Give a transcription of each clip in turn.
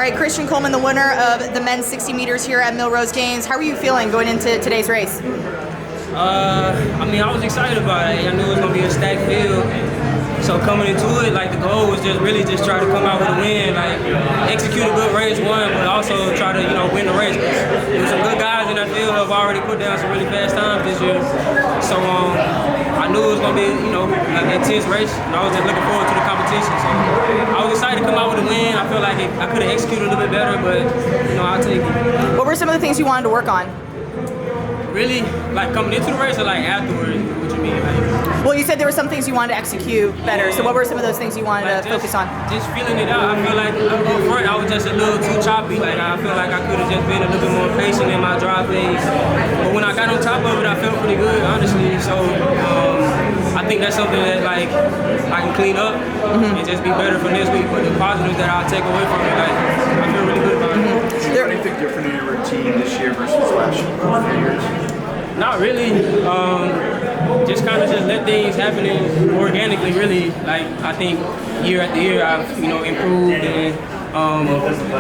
right, Christian Coleman, the winner of the men's 60 meters here at Millrose Games. How are you feeling going into today's race? I was excited about it. I knew it was going to be a stacked field. So coming into it, like, the goal was just really try to come out with a win, like execute a good race one, but also try to, win the race. There's some good guys in that field who have already put down some really fast times this year. So I knew it was going to be, an intense race, and I was just looking forward to the competition. So I was excited to come out with a win. I feel like I could have executed a little bit better, but, I'll take it. What were some of the things you wanted to work on? Really, like coming into the race or like afterwards? What you mean? Well, you said there were some things you wanted to execute better. So what were some of those things you wanted to focus on? Just feeling it out. I feel like up front I was just a little too choppy. Like I feel like I could have just been a little bit more patient in my drive phase. But when I got on top of it, I felt pretty good, honestly. So I think that's something that I can clean up and just be better for next week. But the positives that I'll take away from it, I feel really good about it. Is there anything different in your routine this year versus last years? Not really. Just kind of just let things happen organically, really. Like, I think year after year I've, improved, and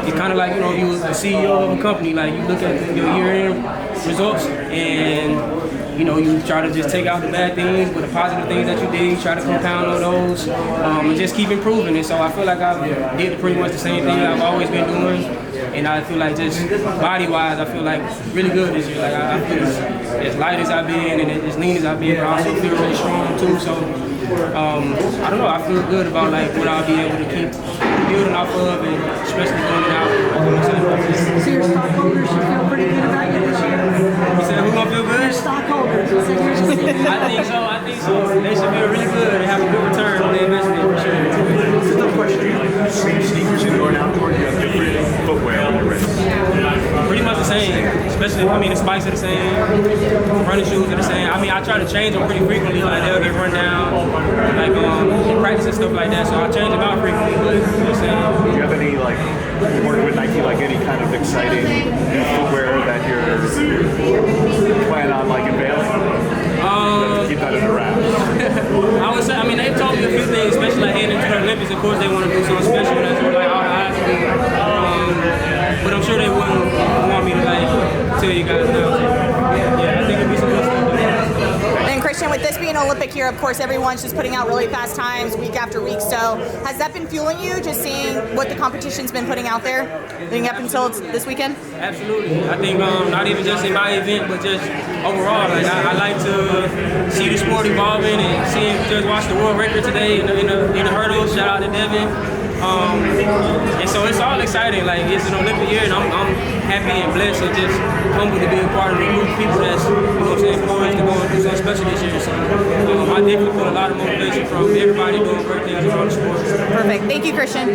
it's kind of like, you're the CEO of a company. Like, you look at your year-end results and you try to just take out the bad things, but the positive things that you did, you try to compound on those, and just keep improving. And so I feel like I did pretty much the same thing I've always been doing. And I feel like just body-wise, I feel like really good this year. Like I feel as light as I've been and as lean as I've been, but I also feel really strong too. So I don't know, I feel good about what I'll be able to keep building off of, and especially going out. So your stockholders should feel pretty good about you this year? You said who's gonna feel good? Your stockholders. You said yours is I think so. They should feel really good and have a good return on their investment for sure. It's a tough question. Same sneakers you're going outdoor, you have different footwear on your wrist. Pretty much the same. Especially, the spikes are the same. Running shoes are the same. I try to change them pretty frequently. Like they'll get run down, in practice and stuff like that. So I change them out frequently. But the same. Do you have any working with Nike, any kind of exciting new footwear that you're planning on unveiling? Keep that in the wraps. I would say, they've told me a few things, especially heading into the Olympics. Of course, they want to do something special that's all the eyes. But I'm sure they wouldn't want me to tell you guys now. So, yeah, I think it'd be some good stuff. And Christian, with this being Olympic year, of course, everyone's just putting out really fast times week after week. So has that been fueling you, just seeing what the competition's been putting out there leading up until this weekend? Absolutely. I think not even just in my event, but just overall. I like to see the sport evolving and just watch the world record today in the hurdles. Shout out to Devin. And so it's all exciting. It's an Olympic year, and I'm happy and blessed and just humbled to be a part of a group of people that's poised to go and do something special this year. So I definitely feel a lot of motivation from everybody doing great things around the sport. Perfect. Thank you, Christian.